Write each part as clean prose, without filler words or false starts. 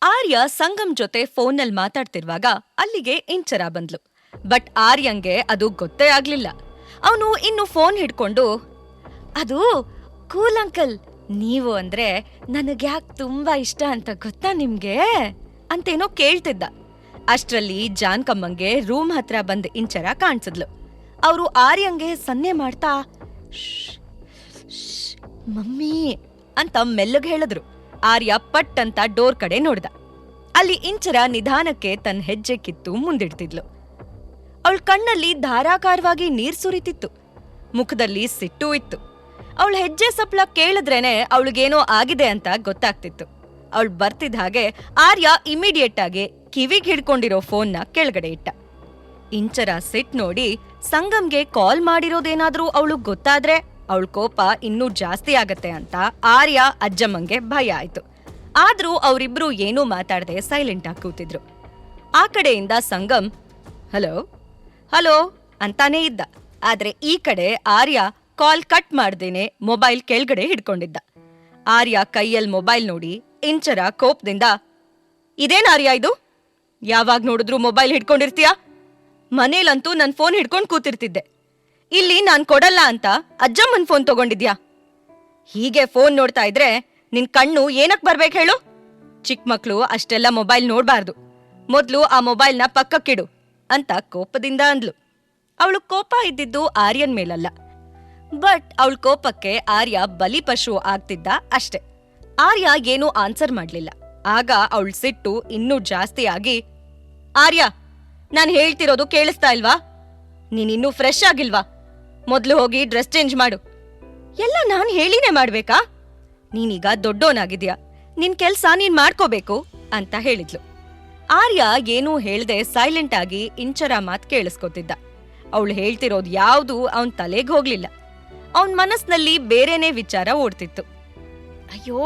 ಆರ್ಯ ಸಂಗಮ್ ಜೊತೆ ಫೋನಲ್ಲಿ ಮಾತಾಡ್ತಿರುವಾಗ ಅಲ್ಲಿಗೆ ಇಂಚರ ಬಂದ್ಲು. ಬಟ್ ಆರ್ಯಂಗೆ ಅದು ಗೊತ್ತೇ ಆಗ್ಲಿಲ್ಲ. ಅವನು ಇನ್ನು ಫೋನ್ ಹಿಡ್ಕೊಂಡು, ಅದು ಕೂಲ್ ಅಂಕಲ್, ನೀವು ಅಂದ್ರೆ ನನಗ್ಯಾಕ್ ತುಂಬಾ ಇಷ್ಟ ಅಂತ ಗೊತ್ತಾ ನಿಮ್ಗೆ ಅಂತೇನೋ ಕೇಳ್ತಿದ್ದ. ಅಷ್ಟ್ರಲ್ಲಿ ಜಾನ್ಕಮ್ಮಂಗೆ ರೂಮ್ ಹತ್ರ ಬಂದ್ ಇಂಚರ ಕಾಣ್ಸಿದ್ಲು. ಅವರು ಆರ್ಯಂಗೆ ಸನ್ನೆ ಮಾಡ್ತಾ ಮಮ್ಮಿ ಅಂತ ಮೆಲ್ಲಗ್ ಹೇಳಿದ್ರು. ಆರ್ಯ ಪಟ್ ಅಂತ ಡೋರ್ ಕಡೆ ನೋಡ್ದ. ಅಲ್ಲಿ ಇಂಚರ ನಿಧಾನಕ್ಕೆ ತನ್ನ ಹೆಜ್ಜೆ ಕಿತ್ತು ಮುಂದಿಡ್ತಿದ್ಲು. ಅವಳ ಕಣ್ಣಲ್ಲಿ ಧಾರಾಕಾರವಾಗಿ ನೀರ್ ಸುರಿತಿತ್ತು, ಮುಖದಲ್ಲಿ ಸಿಟ್ಟೂ ಇತ್ತು. ಅವಳ ಹೆಜ್ಜೆ ಸಪ್ಲ ಕೇಳಿದ್ರೇನೆ ಅವಳಿಗೇನೋ ಆಗಿದೆ ಅಂತ ಗೊತ್ತಾಗ್ತಿತ್ತು. ಅವಳು ಬರ್ತಿದ್ದ ಹಾಗೆ ಆರ್ಯ ಇಮಿಡಿಯೇಟ್ ಆಗಿ ಕಿವಿಗೆ ಹಿಡ್ಕೊಂಡಿರೋ ಫೋನ್ನ ಕೆಳಗಡೆ ಇಟ್ಟ. ಇಂಚರ ಸಿಟ್ ನೋಡಿ ಸಂಗಮ್ಗೆ ಕಾಲ್ ಮಾಡಿರೋದೇನಾದ್ರೂ ಅವಳು ಗೊತ್ತಾದ್ರೆ ಅವಳ ಕೋಪ ಇನ್ನೂ ಜಾಸ್ತಿ ಆಗತ್ತೆ ಅಂತ ಆರ್ಯ ಅಜ್ಜಮ್ಮಂಗೆ ಭಯ ಆಯ್ತು. ಆದ್ರೂ ಅವರಿಬ್ರು ಏನೂ ಮಾತಾಡದೆ ಸೈಲೆಂಟ್ ಆಗಿ ಕೂತಿದ್ರು. ಆ ಕಡೆಯಿಂದ ಸಂಗಮ್ ಹಲೋ ಹಲೋ ಅಂತಾನೇ ಇದ್ದ. ಆದ್ರೆ ಈ ಕಡೆ ಆರ್ಯ ಕಾಲ್ ಕಟ್ ಮಾಡ್ದೇನೆ ಮೊಬೈಲ್ ಕೆಳಗಡೆ ಹಿಡ್ಕೊಂಡಿದ್ದ. ಆರ್ಯ ಕೈಯಲ್ಲಿ ಮೊಬೈಲ್ ನೋಡಿ ಇಂಚರ ಕೋಪದಿಂದ, ಇದೇನ್ ಆರ್ಯ ಇದು? ಯಾವಾಗ ನೋಡಿದ್ರು ಮೊಬೈಲ್ ಹಿಡ್ಕೊಂಡಿರ್ತೀಯಾ? ಮನೇಲಂತೂ ನನ್ ಫೋನ್ ಹಿಡ್ಕೊಂಡ್ ಕೂತಿರ್ತಿದ್ದೆ, ಇಲ್ಲಿ ನಾನ್ ಕೊಡಲ್ಲ ಅಂತ ಅಜ್ಜಮ್ಮನ್ ಫೋನ್ ತಗೊಂಡಿದ್ಯಾ? ಹೀಗೆ ಫೋನ್ ನೋಡ್ತಾ ಇದ್ರೆ ನಿನ್ ಕಣ್ಣು ಏನಕ್ ಬರ್ಬೇಕು ಹೇಳು? ಚಿಕ್ಕ ಮಕ್ಳು ಅಷ್ಟೆಲ್ಲ ಮೊಬೈಲ್ ನೋಡ್ಬಾರ್ದು. ಮೊದ್ಲು ಆ ಮೊಬೈಲ್ನ ಪಕ್ಕಕ್ಕಿಡು ಅಂತ ಕೋಪದಿಂದ ಅಂದ್ಲು. ಅವಳು ಕೋಪ ಇದ್ದಿದ್ದು ಆರ್ಯನ್ ಮೇಲಲ್ಲ, ಬಟ್ ಅವಳ ಕೋಪಕ್ಕೆ ಆರ್ಯ ಬಲಿಪಶು ಆಗ್ತಿದ್ದ ಅಷ್ಟೆ. ಆರ್ಯ ಏನೂ ಆನ್ಸರ್ ಮಾಡ್ಲಿಲ್ಲ. ಆಗ ಅವಳ ಸಿಟ್ಟು ಇನ್ನೂ ಜಾಸ್ತಿ ಆಗಿ, ಆರ್ಯ, ನಾನ್ ಹೇಳ್ತಿರೋದು ಕೇಳಿಸ್ತಾ ಇಲ್ವಾ? ನೀನಿನ್ನೂ ಫ್ರೆಶ್ ಆಗಿಲ್ವಾ? ಮೊದ್ಲು ಹೋಗಿ ಡ್ರೆಸ್ ಚೇಂಜ್ ಮಾಡು. ಎಲ್ಲ ನಾನ್ ಹೇಳಿನೇ ಮಾಡ್ಬೇಕಾ? ನೀನೀಗ ದೊಡ್ಡೋನಾಗಿದ್ಯಾ, ನಿನ್ ಕೆಲ್ಸ ನೀನ್ ಮಾಡ್ಕೋಬೇಕು ಅಂತ ಹೇಳಿದ್ಲು. ಆರ್ಯ ಏನೂ ಹೇಳ್ದೆ ಸೈಲೆಂಟ್ ಆಗಿ ಇಂಚರ ಮಾತ್ ಕೇಳಿಸ್ಕೊತಿದ್ದ. ಅವಳು ಹೇಳ್ತಿರೋದು ಯಾವ್ದು ಅವನ್ ತಲೆಗ್ ಹೋಗ್ಲಿಲ್ಲ. ಅವನ್ ಮನಸ್ನಲ್ಲಿ ಬೇರೆನೇ ವಿಚಾರ ಓಡ್ತಿತ್ತು. ಅಯ್ಯೋ,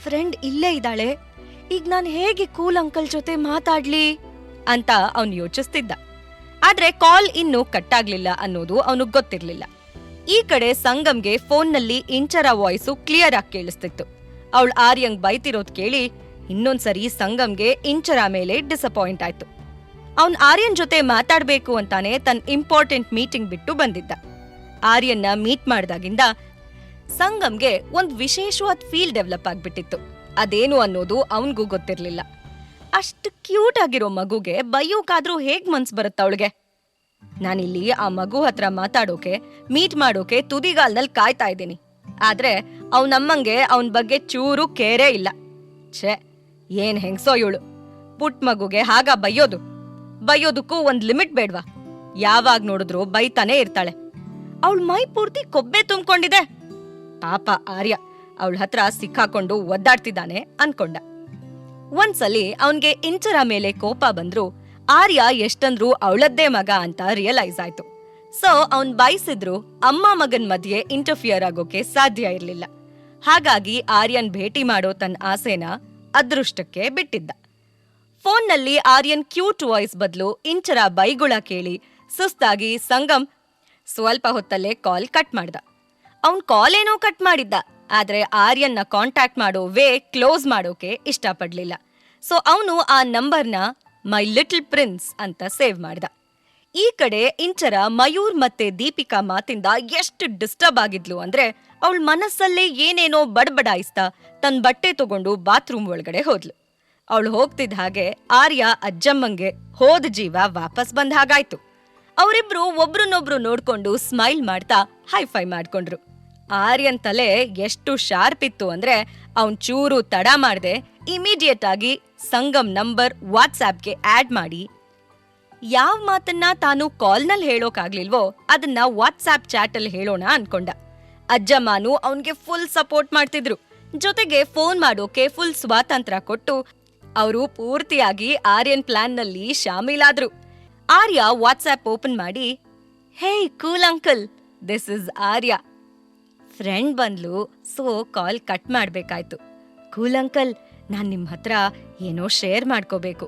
ಫ್ರೆಂಡ್ ಇಲ್ಲೇ ಇದ್ದಾಳೆ, ಈಗ ನಾನ್ ಹೇಗೆ ಕೂಲ್ ಅಂಕಲ್ ಜೊತೆ ಮಾತಾಡ್ಲಿ ಅಂತ ಅವನ್ ಯೋಚಿಸ್ತಿದ್ದ. ಆದ್ರೆ ಕಾಲ್ ಇನ್ನೂ ಕಟ್ಟಾಗ್ಲಿಲ್ಲ ಅನ್ನೋದು ಅವನಿಗ್ ಗೊತ್ತಿರ್ಲಿಲ್ಲ. ಈ ಕಡೆ ಸಂಗಮ್ಗೆ ಫೋನ್ನಲ್ಲಿ ಇಂಚರ ವಾಯ್ಸು ಕ್ಲಿಯರ್ ಆಗಿ ಕೇಳಿಸ್ತಿತ್ತು. ಅವಳು ಆರ್ಯಂಗ್ ಬೈತಿರೋದ್ ಕೇಳಿ ಇನ್ನೊಂದ್ಸರಿ ಸಂಗಮ್ಗೆ ಇಂಚರ ಮೇಲೆ ಡಿಸಪಾಯಿಂಟ್ ಆಯ್ತು. ಅವನ್ ಆರ್ಯನ್ ಜೊತೆ ಮಾತಾಡ್ಬೇಕು ಅಂತಾನೆ ತನ್ನ ಇಂಪಾರ್ಟೆಂಟ್ ಮೀಟಿಂಗ್ ಬಿಟ್ಟು ಬಂದಿದ್ದ. ಆರ್ಯನ್ನ ಮೀಟ್ ಮಾಡ್ದಾಗಿಂದ ಸಂಗಮ್ಗೆ ಒಂದ್ ವಿಶೇಷವಾದ ಫೀಲ್ ಡೆವಲಪ್ ಆಗ್ಬಿಟ್ಟಿತ್ತು. ಅದೇನು ಅನ್ನೋದು ಅವನ್ಗೂ ಗೊತ್ತಿರ್ಲಿಲ್ಲ. ಅಷ್ಟು ಕ್ಯೂಟ್ ಆಗಿರೋ ಮಗುಗೆ ಬೈಯೋಕಾದ್ರೂ ಹೇಗ್ ಮನ್ಸ್ ಬರುತ್ತ ಅವಳಿಗೆ? ನಾನಿಲ್ಲಿ ಆ ಮಗು ಹತ್ರ ಮಾತಾಡೋಕೆ, ಮೀಟ್ ಮಾಡೋಕೆ ತುದಿಗಾಲ್ನಲ್ಲಿ ಕಾಯ್ತಾ ಇದ್ದೀನಿ. ಆದ್ರೆ ಅವನಮ್ಮಂಗೆ ಅವನ್ ಬಗ್ಗೆ ಚೂರು ಕೇರೇ ಇಲ್ಲ. ಛೇ, ಏನ್ ಹೆಂಗ್ಸೋ ಇವಳು! ಪುಟ್ ಮಗುಗೆ ಹಾಗ ಬೈಯೋದಕ್ಕೂ ಒಂದ್ ಲಿಮಿಟ್ ಬೇಡ್ವಾ? ಯಾವಾಗ್ ನೋಡಿದ್ರು ಬೈತಾನೆ ಇರ್ತಾಳೆ. ಅವಳ ಮೈ ಪೂರ್ತಿ ಕೊಬ್ಬೆ ತುಂಬ್ಕೊಂಡಿದೆ. ಪಾಪ ಆರ್ಯ ಅವಳ ಹತ್ರ ಸಿಕ್ಕಾಕೊಂಡು ಒದ್ದಾಡ್ತಿದ್ದಾನೆ ಅನ್ಕೊಂಡ. ಒಂದ್ಸಲಿ ಅವನ್ಗೆ ಇಂಚರ ಮೇಲೆ ಕೋಪ ಬಂದ್ರು ಆರ್ಯ ಎಷ್ಟಂದ್ರೂ ಅವಳದ್ದೇ ಮಗ ಅಂತ ರಿಯಲೈಸ್ ಆಯ್ತು. ಸೊ ಅವನ್ ಬಯಸಿದ್ರು ಅಮ್ಮ ಮಗನ್ ಮಧ್ಯೆ ಇಂಟರ್ಫಿಯರ್ ಆಗೋಕೆ ಸಾಧ್ಯ ಇರ್ಲಿಲ್ಲ. ಹಾಗಾಗಿ ಆರ್ಯನ್ ಭೇಟಿ ಮಾಡೋ ತನ್ನ ಆಸೆನ ಅದೃಷ್ಟಕ್ಕೆ ಬಿಟ್ಟಿದ್ದ. ಫೋನ್ನಲ್ಲಿ ಆರ್ಯನ್ ಕ್ಯೂಟ್ ವಾಯ್ಸ್ ಬದಲು ಇಂಚರ ಬೈಗುಳ ಕೇಳಿ ಸುಸ್ತಾಗಿ ಸಂಗಮ್ ಸ್ವಲ್ಪ ಹೊತ್ತಲ್ಲೇ ಕಾಲ್ ಕಟ್ ಮಾಡ್ದ. ಅವನ್ ಕಾಲ್ ಏನೋ ಕಟ್ ಮಾಡಿದ್ದ, ಆದ್ರೆ ಆರ್ಯನ್ನ ಕಾಂಟ್ಯಾಕ್ಟ್ ಮಾಡೋ ವೇ ಕ್ಲೋಸ್ ಮಾಡೋಕೆ ಇಷ್ಟಪಡ್ಲಿಲ್ಲ. ಸೊ ಅವನು ಆ ನಂಬರ್ನ ಮೈ ಲಿಟಲ್ ಪ್ರಿನ್ಸ್ ಅಂತ ಸೇವ್ ಮಾಡ್ದ. ಈ ಕಡೆ ಇಂಚರ ಮಯೂರ್ ಮತ್ತೆ ದೀಪಿಕಾ ಮಾತಿಂದ ಎಷ್ಟು ಡಿಸ್ಟರ್ಬ್ ಆಗಿದ್ಲು ಅಂದ್ರೆ ಅವಳ ಮನಸ್ಸಲ್ಲೇ ಏನೇನೋ ಬಡಬಡಾಯಿಸ್ತಾ ತನ್ನ ಬಟ್ಟೆ ತಗೊಂಡು ಬಾತ್ರೂಮ್ ಒಳಗಡೆ ಹೋದ್ಲು. ಅವಳು ಹೋಗ್ತಿದ್ದ ಹಾಗೆ ಆರ್ಯ ಅಜ್ಜಮ್ಮಂಗೆ ಹೋದ ಜೀವ ವಾಪಸ್ ಬಂದ ಹಾಗಾಯ್ತು. ಅವರಿಬ್ರು ಒಬ್ರನ್ನೊಬ್ರು ನೋಡ್ಕೊಂಡು ಸ್ಮೈಲ್ ಮಾಡ್ತಾ ಹೈಫೈ ಮಾಡ್ಕೊಂಡ್ರು. ಆರ್ಯನ್ ತಲೆ ಎಷ್ಟು ಶಾರ್ಪ್ ಇತ್ತು ಅಂದ್ರೆ ಅವನ್ ಚೂರು ತಡ ಮಾಡ್ದೆ ಇಮಿಡಿಯೇಟ್ ಆಗಿ ಸಂಗಮ್ ನಂಬರ್ ವಾಟ್ಸ್ಆಪ್ಗೆ ಆಡ್ ಮಾಡಿ ಯಾವ ಮಾತನ್ನ ತಾನು ಕಾಲ್ನಲ್ಲಿ ಹೇಳೋಕಾಗ್ಲಿಲ್ವೋ ಅದನ್ನ ವಾಟ್ಸ್ಆಪ್ ಚಾಟಲ್ಲಿ ಹೇಳೋಣ ಅನ್ಕೊಂಡ. ಅಜ್ಜಮ್ಮನು ಅವನ್ಗೆ ಫುಲ್ ಸಪೋರ್ಟ್ ಮಾಡ್ತಿದ್ರು. ಜೊತೆಗೆ ಫೋನ್ ಮಾಡೋಕೆ ಫುಲ್ ಸ್ವಾತಂತ್ರ್ಯ ಕೊಟ್ಟು ಅವರು ಪೂರ್ತಿಯಾಗಿ ಆರ್ಯನ್ ಪ್ಲಾನ್ನಲ್ಲಿ ಶಾಮೀಲಾದ್ರು. ಆರ್ಯ ವಾಟ್ಸ್ಆಪ್ ಓಪನ್ ಮಾಡಿ, hey cool uncle, this is Arya. Friend ಬಂದ್ಲು, ಸೊ ಕಾಲ್ ಕಟ್ ಮಾಡ್ಬೇಕಾಯ್ತು. ಕೂಲ್ ಅಂಕಲ್, ನಾನ್ ನಿಮ್ ಹತ್ರ ಏನೋ ಶೇರ್ ಮಾಡ್ಕೋಬೇಕು.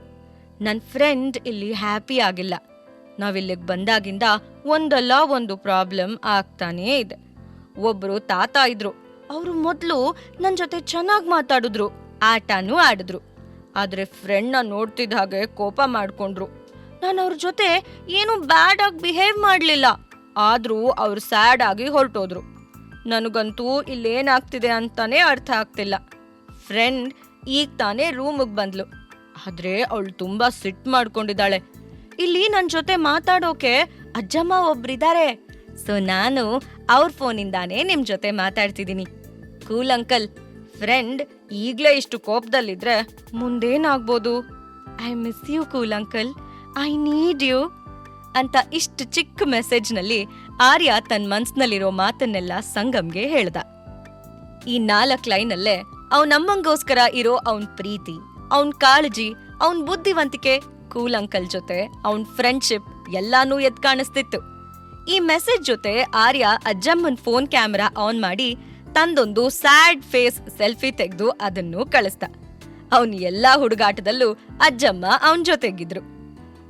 ನನ್ ಫ್ರೆಂಡ್ ಇಲ್ಲಿ ಹ್ಯಾಪಿ ಆಗಿಲ್ಲ. ನಾವಿಲ್ಲಿಗ್ ಬಂದಾಗಿಂದ ಒಂದಲ್ಲ ಒಂದು ಪ್ರಾಬ್ಲಮ್ ಆಗ್ತಾನೇ ಇದೆ. ಒಬ್ರು ತಾತ ಇದ್ರು, ಅವರು ಮೊದ್ಲು ನನ್ ಜೊತೆ ಚೆನ್ನಾಗ್ ಮಾತಾಡಿದ್ರು, ಆಟನೂ ಆಡಿದ್ರು. ಆದ್ರೆ ಫ್ರೆಂಡ್ನ ನೋಡ್ತಿದ್ದ ಹಾಗೆ ಕೋಪ ಮಾಡ್ಕೊಂಡ್ರು. ನಾನು ಅವ್ರ ಜೊತೆ ಏನು ಬ್ಯಾಡ್ ಆಗಿ ಬಿಹೇವ್ ಮಾಡ್ಲಿಲ್ಲ, ಆದ್ರೂ ಅವ್ರು ಸ್ಯಾಡ್ ಆಗಿ ಹೊರಟೋದ್ರು. ನನಗಂತೂ ಇಲ್ಲೇನಾಗ್ತಿದೆ ಅಂತಾನೆ ಅರ್ಥ ಆಗ್ತಿಲ್ಲ. ಫ್ರೆಂಡ್ ಈಗ ತಾನೇ ರೂಮಿಗೆ ಬಂದ್ಲು, ಆದ್ರೆ ಅವಳು ತುಂಬಾ ಸಿಟ್ ಮಾಡ್ಕೊಂಡಿದ್ದಾಳೆ. ಇಲ್ಲಿ ನನ್ ಜೊತೆ ಮಾತಾಡೋಕೆ ಅಜ್ಜಮ್ಮ ಒಬ್ರಿದ್ದಾರೆ, ಸೊ ನಾನು ಅವ್ರ ಫೋನಿಂದಾನೇ ನಿಮ್ ಜೊತೆ ಮಾತಾಡ್ತಿದ್ದೀನಿ. ಕೂಲ್ ಅಂಕಲ್, ಫ್ರೆಂಡ್ ಈಗ್ಲೇ ಇಷ್ಟು ಕೋಪದಲ್ಲಿದ್ರೆ ಮುಂದೇನಾಗ್ಬೋದು? I miss you cool uncle, I need you ಅಂತ ಇಷ್ಟು ಚಿಕ್ಕ ಮೆಸೇಜ್ನಲ್ಲಿ ಆರ್ಯ ತನ್ನ ಮನ್ಸ್ನಲ್ಲಿರೋ ಮಾತನ್ನೆಲ್ಲ ಸಂಗಮ್ಗೆ ಹೇಳ್ದ. ಈ 4 ಲೈನಲ್ಲೇ ಅವನಮ್ಮಂಗೋಸ್ಕರ ಇರೋ ಅವನ್ ಪ್ರೀತಿ, ಅವನ್ ಕಾಳಜಿ, ಅವನ್ ಬುದ್ಧಿವಂತಿಕೆ, ಕೂಲ್ ಅಂಕಲ್ ಜೊತೆ ಅವನ್ ಫ್ರೆಂಡ್ಶಿಪ್ ಎಲ್ಲಾನೂ ಎದ್ ಕಾಣಿಸ್ತಿತ್ತು. ಈ ಮೆಸೇಜ್ ಜೊತೆ ಆರ್ಯ ಅಜ್ಜಮ್ಮನ್ ಫೋನ್ ಕ್ಯಾಮೆರಾ ಆನ್ ಮಾಡಿ ತಂದೊಂದು ಸ್ಯಾಡ್ ಫೇಸ್ ಸೆಲ್ಫಿ ತೆಗೆದು ಅದನ್ನು ಕಳಿಸ್ದ. ಅವನ್ ಎಲ್ಲಾ ಹುಡುಗಾಟದಲ್ಲೂ ಅಜ್ಜಮ್ಮ ಅವನ್ ಜೊತೆಗಿದ್ರು.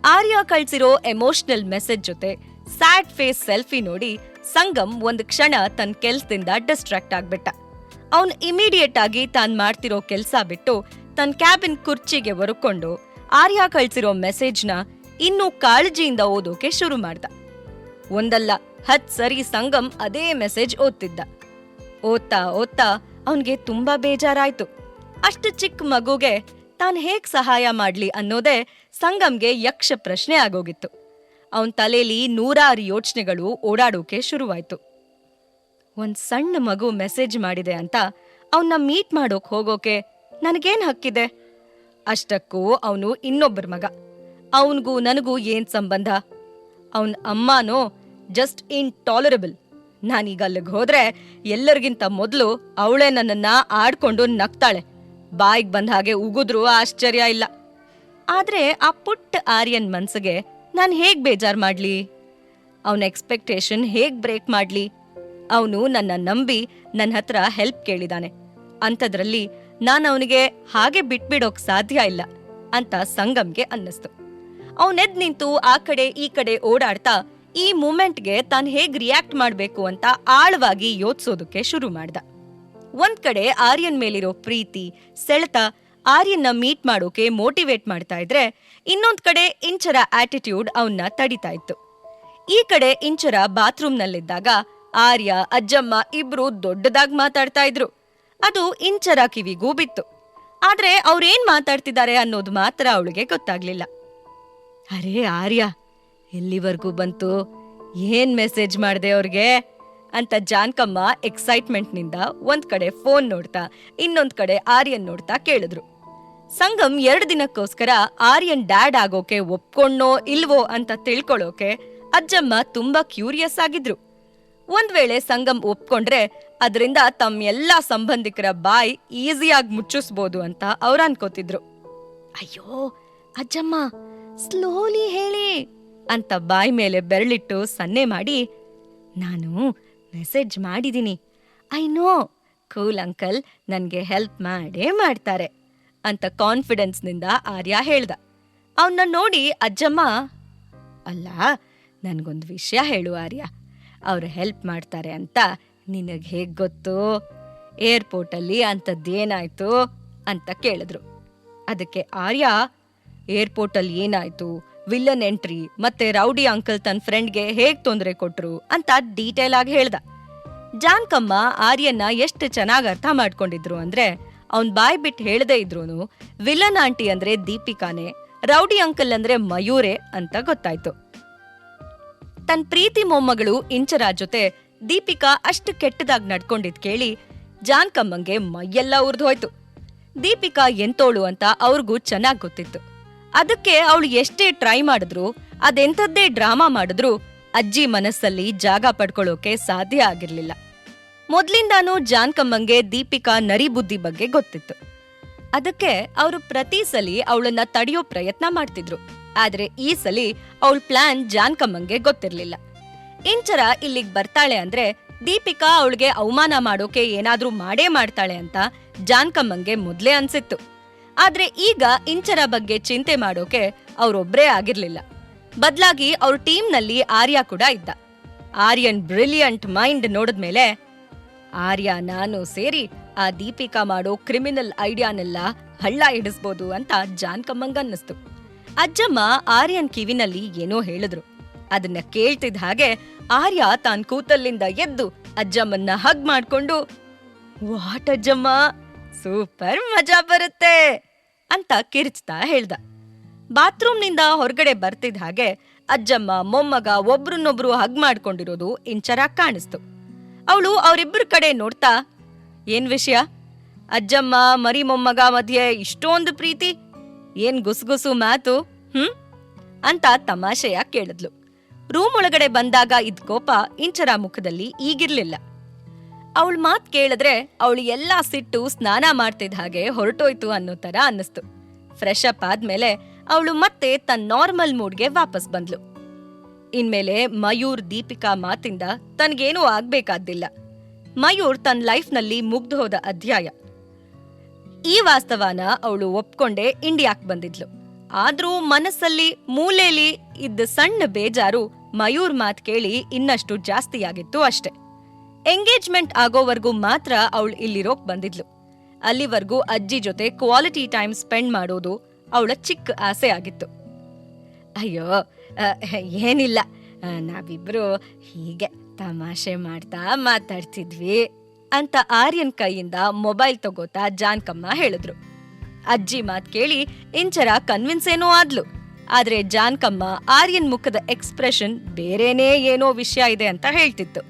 ಆರ್ಯ ಕಳ್ಸಿರೋ ಎಮೋಷನಲ್ ಮೆಸೇಜ್ ಜೊತೆ ಸ್ಯಾಡ್ ಫೇಸ್ ಸೆಲ್ಫಿ ನೋಡಿ ಸಂಗಮ್ ಒಂದ್ ಕ್ಷಣ ತನ್ನ ಕೆಲ್ಸದಿಂದ ಡಿಸ್ಟ್ರಾಕ್ಟ್ ಆಗ್ಬಿಟ್ಟ. ಅವನ್ ಇಮಿಡಿಯೇಟ್ ಆಗಿ ತಾನ್ ಮಾಡ್ತಿರೋ ಕೆಲ್ಸ ಬಿಟ್ಟು ತನ್ನ ಕ್ಯಾಬಿನ್ ಕುರ್ಚಿಗೆ ಒರ್ಕೊಂಡು ಆರ್ಯ ಕಳ್ಸಿರೋ ಮೆಸೇಜ್ನ ಇನ್ನೂ ಕಾಳಜಿಯಿಂದ ಓದೋಕೆ ಶುರು ಮಾಡ್ದ. ಒಂದಲ್ಲ 10 ಸರಿ ಸಂಗಮ್ ಅದೇ ಮೆಸೇಜ್ ಓದ್ತಿದ್ದ. ಓದ್ತಾ ಓದ್ತಾ ಅವನ್ಗೆ ತುಂಬಾ ಬೇಜಾರಾಯ್ತು. ಅಷ್ಟು ಚಿಕ್ಕ ಮಗುಗೆ ತಾನ್ ಹೇಗ್ ಸಹಾಯ ಮಾಡ್ಲಿ ಅನ್ನೋದೇ ಸಂಗಮ್ಗೆ ಯಕ್ಷ ಪ್ರಶ್ನೆ ಆಗೋಗಿತ್ತು. ಅವನ್ ತಲೆಲಿ 100 ಯೋಚನೆಗಳು ಓಡಾಡೋಕೆ ಶುರುವಾಯ್ತು. ಒಂದ್ ಸಣ್ಣ ಮಗು ಮೆಸೇಜ್ ಮಾಡಿದೆ ಅಂತ ಅವನ್ನ ಮೀಟ್ ಮಾಡೋಕ್ ಹೋಗೋಕೆ ನನಗೇನ್ ಹಕ್ಕಿದೆ? ಅಷ್ಟಕ್ಕೂ ಅವನು ಇನ್ನೊಬ್ಬರ ಮಗ, ಅವನ್ಗೂ ನನಗೂ ಏನ್ ಸಂಬಂಧ? ಅವನ್ ಅಮ್ಮನೋ ಜಸ್ಟ್ ಇಂಟಾಲರಬಲ್. ನಾನೀಗ ಅಲ್ಲಿಗೆ ಹೋದ್ರೆ ಎಲ್ಲರಿಗಿಂತ ಮೊದಲು ಅವಳೇ ನನ್ನನ್ನ ಆಡ್ಕೊಂಡು ನಗ್ತಾಳೆ. ಬಾಯಿಗೆ ಬಂದ ಹಾಗೆ ಉಗಿದ್ರೂ ಆಶ್ಚರ್ಯ ಇಲ್ಲ. ಆದ್ರೆ ಆ ಪುಟ್ಟ ಆರ್ಯನ್ ಮನ್ಸಿಗೆ ನಾನ್ ಹೇಗ್ ಬೇಜಾರ್ ಮಾಡ್ಲಿ? ಅವನ ಎಕ್ಸ್ಪೆಕ್ಟೇಷನ್ ಹೇಗ್ ಬ್ರೇಕ್ ಮಾಡ್ಲಿ? ಅವನು ನನ್ನ ನಂಬಿ ನನ್ನ ಹತ್ರ ಹೆಲ್ಪ್ ಕೇಳಿದಾನೆ, ಅಂಥದ್ರಲ್ಲಿ ನಾನು ಅವನಿಗೆ ಹಾಗೆ ಬಿಟ್ಬಿಡೋಕ್ ಸಾಧ್ಯ ಇಲ್ಲ ಅಂತ ಸಂಗಮ್ಗೆ ಅನ್ನಿಸ್ತು. ಅವನೆದ್ ನಿಂತು ಆ ಕಡೆ ಈ ಕಡೆ ಓಡಾಡ್ತಾ ಈ ಮೂಮೆಂಟ್ಗೆ ತಾನು ಹೇಗ್ ರಿಯಾಕ್ಟ್ ಮಾಡ್ಬೇಕು ಅಂತ ಆಳವಾಗಿ ಯೋಚಿಸೋದಕ್ಕೆ ಶುರು ಮಾಡ್ದ. ಒಂದ್ ಕಡೆ ಆರ್ಯನ್ ಮೇಲಿರೋ ಪ್ರೀತಿ, ಸೆಳೆತ ಆರ್ಯನ್ನ ಮೀಟ್ ಮಾಡೋಕೆ ಮೋಟಿವೇಟ್ ಮಾಡ್ತಾ ಇದ್ರೆ, ಇನ್ನೊಂದ್ ಕಡೆ ಇಂಚರ ಆಟಿಟ್ಯೂಡ್ ಅವನ್ನ ತಡಿತಾ ಇತ್ತು. ಈ ಕಡೆ ಇಂಚರ ಬಾತ್ರೂಮ್ನಲ್ಲಿದ್ದಾಗ ಆರ್ಯ ಅಜ್ಜಮ್ಮ ಇಬ್ರು ದೊಡ್ಡದಾಗ್ ಮಾತಾಡ್ತಾ ಇದ್ರು. ಅದು ಇಂಚರ ಕಿವಿಗೂ ಬಿತ್ತು. ಆದ್ರೆ ಅವ್ರೇನ್ ಮಾತಾಡ್ತಿದ್ದಾರೆ ಅನ್ನೋದು ಮಾತ್ರ ಅವಳಿಗೆ ಗೊತ್ತಾಗ್ಲಿಲ್ಲ. ಅರೇ ಆರ್ಯ, ಎಲ್ಲಿವರೆಗೂ ಬಂತು? ಏನ್ ಮೆಸೇಜ್ ಮಾಡ್ದೆ ಅವ್ರಿಗೆ ಅಂತ ಜಾನ್ಕಮ್ಮ ಎಕ್ಸೈಟ್ಮೆಂಟ್ನಿಂದ ಒಂದ್ ಕಡೆ ಫೋನ್ ನೋಡ್ತಾ ಇನ್ನೊಂದ್ ಕಡೆ ಆರ್ಯನ್ ನೋಡ್ತಾ ಕೇಳಿದ್ರು. ಸಂಗಮ್ 2 ದಿನಕ್ಕೋಸ್ಕರ ಆರ್ಯನ್ ಡ್ಯಾಡ್ ಆಗೋಕೆ ಒಪ್ಕೊಂಡೋ ಇಲ್ವೋ ಅಂತ ತಿಳ್ಕೊಳ್ಳೋಕೆ ಅಜ್ಜಮ್ಮ ತುಂಬಾ ಕ್ಯೂರಿಯಸ್ ಆಗಿದ್ರು. ಒಂದ್ ವೇಳೆ ಸಂಗಮ್ ಒಪ್ಕೊಂಡ್ರೆ ಅದರಿಂದ ತಮ್ಮ ಎಲ್ಲಾ ಸಂಬಂಧಿಕರ ಬಾಯಿ ಈಸಿಯಾಗಿ ಮುಚ್ಚಿಸ್ಬೋದು ಅಂತ ಅವ್ರ ಅನ್ಕೋತಿದ್ರು. ಅಯ್ಯೋ ಅಜ್ಜಮ್ಮ, ಸ್ಲೋಲಿ ಹೇಳಿ ಅಂತ ಬಾಯಿ ಮೇಲೆ ಬೆರಳಿಟ್ಟು ಸನ್ನೆ ಮಾಡಿ, ನಾನು ಮೆಸೇಜ್ ಮಾಡಿದೀನಿ, ಐ ನೋ ಕೂಲ್ ಅಂಕಲ್ ನನ್ಗೆ ಹೆಲ್ಪ್ ಮಾಡೇ ಮಾಡ್ತಾರೆ ಅಂತ ಕಾನ್ಫಿಡೆನ್ಸ್ನಿಂದ ಆರ್ಯ ಹೇಳ್ದ. ಅವನ್ನ ನೋಡಿ ಅಜ್ಜಮ್ಮ, ಅಲ್ಲ ನನ್ಗೊಂದು ವಿಷಯ ಹೇಳು ಆರ್ಯ, ಅವ್ರು ಹೆಲ್ಪ್ ಮಾಡ್ತಾರೆ ಅಂತ ನಿನಗ್ ಹೇಗ್ ಗೊತ್ತು? ಏರ್ಪೋರ್ಟಲ್ಲಿ ಅಂಥದ್ದೇನಾಯ್ತು ಅಂತ ಕೇಳಿದ್ರು. ಅದಕ್ಕೆ ಆರ್ಯ, ಏರ್ಪೋರ್ಟಲ್ಲಿ ಏನಾಯ್ತು, ವಿಲ್ಲನ್ ಎಂಟ್ರಿ ಮತ್ತೆ ರೌಡಿ ಅಂಕಲ್ ತನ್ನ ಫ್ರೆಂಡ್ಗೆ ಹೇಗ್ ತೊಂದರೆ ಕೊಟ್ರು ಅಂತ ಡೀಟೇಲ್ ಆಗಿ ಹೇಳ್ದ. ಜಾನ್ಕಮ್ಮ ಆರ್ಯನ್ನ ಎಷ್ಟು ಚೆನ್ನಾಗಿ ಅರ್ಥ ಮಾಡ್ಕೊಂಡಿದ್ರು ಅಂದ್ರೆ, ಅವ್ನ್ ಬಾಯ್ ಬಿಟ್ಟು ಹೇಳದೇ ಇದ್ರೂನು ವಿಲ್ಲನ್ ಆಂಟಿ ಅಂದ್ರೆ ದೀಪಿಕಾನೇ, ರೌಡಿ ಅಂಕಲ್ ಅಂದ್ರೆ ಮಯೂರೇ ಅಂತ ಗೊತ್ತಾಯ್ತು. ತನ್ ಪ್ರೀತಿ ಮೊಮ್ಮಗಳು ಇಂಚರ ಜೊತೆ ದೀಪಿಕಾ ಅಷ್ಟು ಕೆಟ್ಟದಾಗ್ ನಡ್ಕೊಂಡಿದ್ ಕೇಳಿ ಜಾನ್ಕಮ್ಮಂಗೆ ಮೈಯೆಲ್ಲ ಉರ್ದೋಯ್ತು. ದೀಪಿಕಾ ಎಂತೋಳು ಅಂತ ಅವ್ರಿಗೂ ಚೆನ್ನಾಗ್ ಗೊತ್ತಿತ್ತು. ಅದಕ್ಕೆ ಅವಳು ಎಷ್ಟೇ ಟ್ರೈ ಮಾಡಿದ್ರು, ಅದೆಂಥದ್ದೇ ಡ್ರಾಮಾ ಮಾಡಿದ್ರು ಅಜ್ಜಿ ಮನಸ್ಸಲ್ಲಿ ಜಾಗ ಪಡ್ಕೊಳ್ಳೋಕೆ ಸಾಧ್ಯ ಆಗಿರ್ಲಿಲ್ಲ. ಮೊದ್ಲಿಂದಾನೂ ಜಾನ್ಕಮ್ಮಂಗೆ ದೀಪಿಕಾ ನರಿ ಬುದ್ಧಿ ಬಗ್ಗೆ ಗೊತ್ತಿತ್ತು. ಅದಕ್ಕೆ ಅವರು ಪ್ರತಿ ಸಲಿ ಅವಳನ್ನ ತಡೆಯೋ ಪ್ರಯತ್ನ ಮಾಡ್ತಿದ್ರು. ಆದ್ರೆ ಈ ಸಲಿ ಅವಳ ಪ್ಲಾನ್ ಜಾನ್ಕಮ್ಮಂಗೆ ಗೊತ್ತಿರ್ಲಿಲ್ಲ. ಇಂಚರ ಇಲ್ಲಿಗ್ ಬರ್ತಾಳೆ ಅಂದ್ರೆ ದೀಪಿಕಾ ಅವಳಿಗೆ ಅವಮಾನ ಮಾಡೋಕೆ ಏನಾದ್ರೂ ಮಾಡೇ ಮಾಡ್ತಾಳೆ ಅಂತ ಜಾನ್ಕಮ್ಮಂಗೆ ಮೊದ್ಲೇ ಅನ್ಸಿತ್ತು. ಆದ್ರೆ ಈಗ ಇಂಚರ ಬಗ್ಗೆ ಚಿಂತೆ ಮಾಡೋಕೆ ಅವ್ರೊಬ್ರೇ ಆಗಿರ್ಲಿಲ್ಲ. ಬದ್ಲಾಗಿ ಅವ್ರ ಟೀಮ್ನಲ್ಲಿ ಆರ್ಯ ಕೂಡ ಇದ್ದ. ಆರ್ಯನ್ ಬ್ರಿಲಿಯಂಟ್ ಮೈಂಡ್ ನೋಡಿದ್ಮೇಲೆ ಆರ್ಯ ನಾನು ಸೇರಿ ಆ ದೀಪಿಕಾ ಮಾಡೋ ಕ್ರಿಮಿನಲ್ ಐಡಿಯಾನೆಲ್ಲ ಹಳ್ಳ ಹಿಡಿಸ್ಬೋದು ಅಂತ ಜಾನ್ಕಮ್ಮಂಗ್ ಅನ್ನಿಸ್ತು. ಅಜ್ಜಮ್ಮ ಆರ್ಯನ್ ಕಿವಿನಲ್ಲಿ ಏನೋ ಹೇಳಿದ್ರು. ಅದನ್ನ ಕೇಳ್ತಿದ್ ಹಾಗೆ ಆರ್ಯ ತಾನ್ ಕೂತಲ್ಲಿಂದ ಎದ್ದು ಅಜ್ಜಮ್ಮನ್ನ ಹಗ್ ಮಾಡ್ಕೊಂಡು, ವಾಟ್ ಅಜ್ಜಮ್ಮ, ಸೂಪರ್ ಮಜಾ ಬರುತ್ತೆ ಅಂತ ಕಿರ್ಚ್ತಾ ಹೇಳ್ದ. ಬಾತ್ರೂಮ್ನಿಂದ ಹೊರಗಡೆ ಬರ್ತಿದ್ ಹಾಗೆ ಅಜ್ಜಮ್ಮ ಮೊಮ್ಮಗ ಒಬ್ರನ್ನೊಬ್ರು ಹಗ್ ಮಾಡ್ಕೊಂಡಿರೋದು ಇಂಚರ ಕಾಣಿಸ್ತು. ಅವಳು ಅವರಿಬ್ಬರ ಕಡೆ ನೋಡ್ತಾ, ಏನ್ ವಿಷಯ, ಅಜ್ಜಮ್ಮ ಮರಿ ಮೊಮ್ಮಗ ಮಧ್ಯೆ ಇಷ್ಟೊಂದು ಪ್ರೀತಿ, ಏನ್ ಗುಸುಗುಸು ಮಾತು ಅಂತ ತಮಾಷೆಯ ಕೇಳಿದ್ಲು. ರೂಮ್ ಒಳಗಡೆ ಬಂದಾಗ ಇದ್ ಕೋಪ ಇಂಚರ ಮುಖದಲ್ಲಿ ಈಗಿರ್ಲಿಲ್ಲ. ಅವಳ ಮಾತ್ ಕೇಳಿದ್ರೆ ಅವಳು ಎಲ್ಲಾ ಸಿಟ್ಟು ಸ್ನಾನ ಮಾಡ್ತಿದ್ದ ಹಾಗೆ ಹೊರಟೋಯ್ತು ಅನ್ನೋ ತರ ಅನ್ನಿಸ್ತು. ಫ್ರೆಶ್ ಅಪ್ ಆದ್ಮೇಲೆ ಅವಳು ಮತ್ತೆ ತನ್ನ ನಾರ್ಮಲ್ ಮೂಡ್ಗೆ ವಾಪಸ್ ಬಂದ್ಲು. ಇನ್ಮೇಲೆ ಮಯೂರ್ ದೀಪಿಕಾ ಮಾತಿಂದ ತನ್ಗೇನೂ ಆಗ್ಬೇಕಾದ್ದಿಲ್ಲ. ಮಯೂರ್ ತನ್ನ ಲೈಫ್ನಲ್ಲಿ ಮುಗ್ದು ಹೋದ ಅಧ್ಯಾಯ. ಈ ವಾಸ್ತವನ ಅವಳು ಒಪ್ಕೊಂಡೇ ಇಂಡಿಯಾಕ್ ಬಂದಿದ್ಲು. ಆದ್ರೂ ಮನಸ್ಸಲ್ಲಿ ಮೂಲೆಯಲ್ಲಿ ಇದ್ದ ಸಣ್ಣ ಬೇಜಾರು ಮಯೂರ್ ಮಾತ್ ಕೇಳಿ ಇನ್ನಷ್ಟು ಜಾಸ್ತಿಯಾಗಿತ್ತು ಅಷ್ಟೆ. ಎಂಗೇಜ್ಮೆಂಟ್ ಆಗೋವರೆಗೂ ಮಾತ್ರ ಅವಳು ಇಲ್ಲಿರೋಕ್ ಬಂದಿದ್ಲು. ಅಲ್ಲಿವರೆಗೂ ಅಜ್ಜಿ ಜೊತೆ ಕ್ವಾಲಿಟಿ ಟೈಮ್ ಸ್ಪೆಂಡ್ ಮಾಡೋದು ಅವಳ ಚಿಕ್ಕ ಆಸೆ ಆಗಿತ್ತು. ಅಯ್ಯೋ ಏನಿಲ್ಲ, ನಾವಿಬ್ರು ಹೀಗೆ ತಮಾಷೆ ಮಾಡ್ತಾ ಮಾತಾಡ್ತಿದ್ವಿ ಅಂತ ಆರ್ಯನ್ ಕೈಯಿಂದ ಮೊಬೈಲ್ ತಗೋತಾ ಜಾನ್ಕಮ್ಮ ಹೇಳಿದ್ರು. ಅಜ್ಜಿ ಮಾತ್ ಕೇಳಿ ಇಂಚರ ಕನ್ವಿನ್ಸ್ ಏನೋ ಆದ್ಲು. ಆದ್ರೆ ಜಾನ್ಕಮ್ಮ ಆರ್ಯನ್ ಮುಖದ ಎಕ್ಸ್ಪ್ರೆಷನ್ ಬೇರೇನೇ ಏನೋ ವಿಷಯ ಇದೆ ಅಂತ ಹೇಳ್ತಿತ್ತು.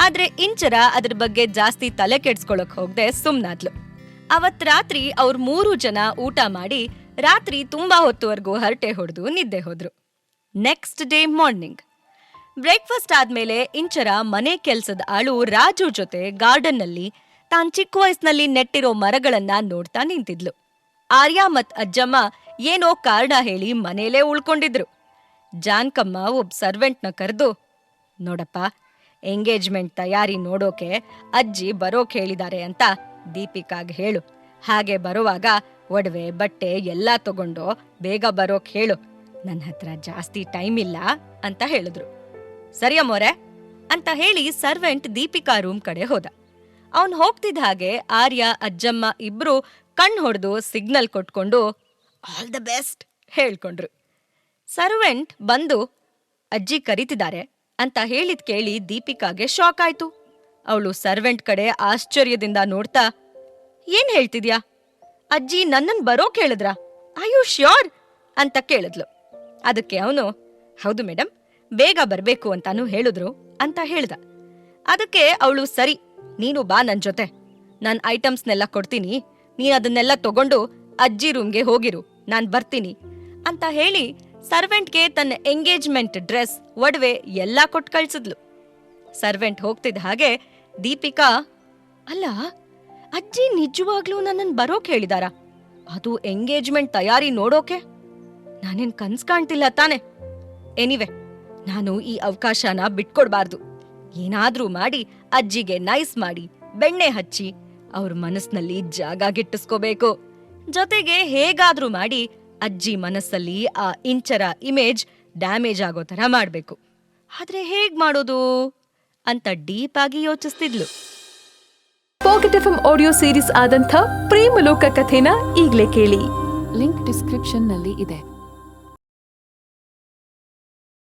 ಆದ್ರೆ ಇಂಚರ ಅದ್ರ ಬಗ್ಗೆ ಜಾಸ್ತಿ ತಲೆ ಕೆಡ್ಸ್ಕೊಳಕ್ ಹೋಗ್ದೆ ಸುಮ್ನಾದ್ಲು. ಅವತ್ ರಾತ್ರಿ ಅವ್ರು 3 ಜನ ಊಟ ಮಾಡಿ ರಾತ್ರಿ ತುಂಬಾ ಹೊತ್ತುವರೆಗೂ ಹರಟೆ ಹೊಡೆದು ನಿದ್ದೆ ಹೋದ್ರು. ನೆಕ್ಸ್ಟ್ ಡೇ ಮಾರ್ನಿಂಗ್ ಬ್ರೇಕ್ಫಾಸ್ಟ್ ಆದ್ಮೇಲೆ ಇಂಚರ ಮನೆ ಕೆಲ್ಸದ ಆಳು ರಾಜು ಜೊತೆ ಗಾರ್ಡನ್ ನಲ್ಲಿ ತಾನ್ ಚಿಕ್ಕ ವಯಸ್ಸಿನಲ್ಲಿ ನೆಟ್ಟಿರೋ ಮರಗಳನ್ನ ನೋಡ್ತಾ ನಿಂತಿದ್ಲು. ಆರ್ಯ ಮತ್ ಅಜ್ಜಮ್ಮ ಏನೋ ಕಾರಣ ಹೇಳಿ ಮನೇಲೇ ಉಳ್ಕೊಂಡಿದ್ರು. ಜಾನ್ಕಮ್ಮ ಒಬ್ಬ ಸರ್ವೆಂಟ್ನ ಕರೆದು, ನೋಡಪ್ಪ, ಎಂಗೇಜ್ಮೆಂಟ್ ತಯಾರಿ ನೋಡೋಕೆ ಅಜ್ಜಿ ಬರೋಕ್ ಹೇಳಿದ್ದಾರೆ ಅಂತ ದೀಪಿಕಾಗ್ ಹೇಳು. ಹಾಗೆ ಬರುವಾಗ ಒಡವೆ ಬಟ್ಟೆ ಎಲ್ಲಾ ತಗೊಂಡು ಬೇಗ ಬರೋಕ್ ಹೇಳು. ನನ್ನ ಹತ್ರ ಜಾಸ್ತಿ ಟೈಮ್ ಇಲ್ಲ ಅಂತ ಹೇಳಿದ್ರು. ಸರಿಯಮ್ಮೋರೆ ಅಂತ ಹೇಳಿ ಸರ್ವೆಂಟ್ ದೀಪಿಕಾ ರೂಮ್ ಕಡೆ ಹೋದ. ಅವನ್ ಹೋಗ್ತಿದ್ದ ಹಾಗೆ ಆರ್ಯ ಅಜ್ಜಮ್ಮ ಇಬ್ರು ಕಣ್ ಹೊಡೆದು ಸಿಗ್ನಲ್ ಕೊಟ್ಕೊಂಡು ಆಲ್ ದ ಬೆಸ್ಟ್ ಹೇಳ್ಕೊಂಡ್ರು. ಸರ್ವೆಂಟ್ ಬಂದು ಅಜ್ಜಿ ಕರೀತಿದ್ದಾರೆ ಅಂತ ಹೇಳಿದ್ ಕೇಳಿ ದೀಪಿಕಾಗೆ ಶಾಕ್ ಆಯ್ತು. ಅವಳು ಸರ್ವೆಂಟ್ ಕಡೆ ಆಶ್ಚರ್ಯದಿಂದ ನೋಡ್ತಾ, ಏನ್ ಹೇಳ್ತಿದ್ಯಾ, ಅಜ್ಜಿ ನನ್ನನ್ ಬರೋಕ್ ಹೇಳಿದ್ರಾ, ಐ ಯು ಶ್ಯೂರ್ ಅಂತ ಕೇಳಿದ್ಲು. ಅದಕ್ಕೆ ಅವನು, ಹೌದು ಮೇಡಮ್, ಬೇಗ ಬರ್ಬೇಕು ಅಂತಾನು ಹೇಳಿದ್ರು ಅಂತ ಹೇಳ್ದ. ಅದಕ್ಕೆ ಅವಳು, ಸರಿ, ನೀನು ಬಾ ನನ್ ಜೊತೆ, ನನ್ ಐಟಮ್ಸ್ನೆಲ್ಲ ಕೊಡ್ತೀನಿ, ನೀನ್ ಅದನ್ನೆಲ್ಲ ತಗೊಂಡು ಅಜ್ಜಿ ರೂಮ್ಗೆ ಹೋಗಿರು, ನಾನ್ ಬರ್ತೀನಿ ಅಂತ ಹೇಳಿ ಸರ್ವೆಂಟ್ಗೆ ತನ್ನ ಎಂಗೇಜ್ಮೆಂಟ್ ಡ್ರೆಸ್, ಒಡವೆ ಎಲ್ಲಾ ಕೊಟ್ಟು ಕಳ್ಸಿದ್ಲು. ಸರ್ವೆಂಟ್ ಹೋಗ್ತಿದ್ದ ಹಾಗೆ ದೀಪಿಕಾ, ಅಲ್ಲ, ಅಜ್ಜಿ ನಿಜವಾಗ್ಲೂ ನನ್ನನ್ ಬರೋಕ್ ಹೇಳಿದಾರ, ಅದು ಎಂಗೇಜ್ಮೆಂಟ್ ತಯಾರಿ ನೋಡೋಕೆ? ನಾನೇನ್ ಕನ್ಸ್ ಕಾಣ್ತಿಲ್ಲ ತಾನೆ? ಎನಿವೆ, ನಾನು ಈ ಅವಕಾಶನ ಬಿಟ್ಕೊಡ್ಬಾರ್ದು. ಏನಾದ್ರೂ ಮಾಡಿ ಅಜ್ಜಿಗೆ ನೈಸ್ ಮಾಡಿ ಬೆಣ್ಣೆ ಹಚ್ಚಿ ಅವ್ರ ಮನಸ್ನಲ್ಲಿ ಜಾಗ ಗಿಟ್ಟಿಸ್ಕೋಬೇಕು. ಜೊತೆಗೆ ಹೇಗಾದ್ರೂ ಮಾಡಿ ಅಜ್ಜಿ ಮನಸ್ಸಲ್ಲಿ ಆ ಇಂಚರ ಇಮೇಜ್ ಡ್ಯಾಮೇಜ್ ಆಗೋ ತರ ಮಾಡ್ಬೇಕು. ಆದ್ರೆ ಹೇಗ್ ಮಾಡೋದು ಅಂತ ಡೀಪ್ ಆಗಿ ಯೋಚಿಸ್ತಿದ್ಲು. ಪಾಕೆಟ್ ಎಫ್ಎಂ ಆಡಿಯೋ ಸೀರೀಸ್ ಆದಂಥ ಪ್ರೇಮಲೋಕ ಕಥೆನ ಈಗ್ಲೇ ಕೇಳಿ. ಲಿಂಕ್ ಡಿಸ್ಕ್ರಿಪ್ಷನ್ ನಲ್ಲಿ ಇದೆ.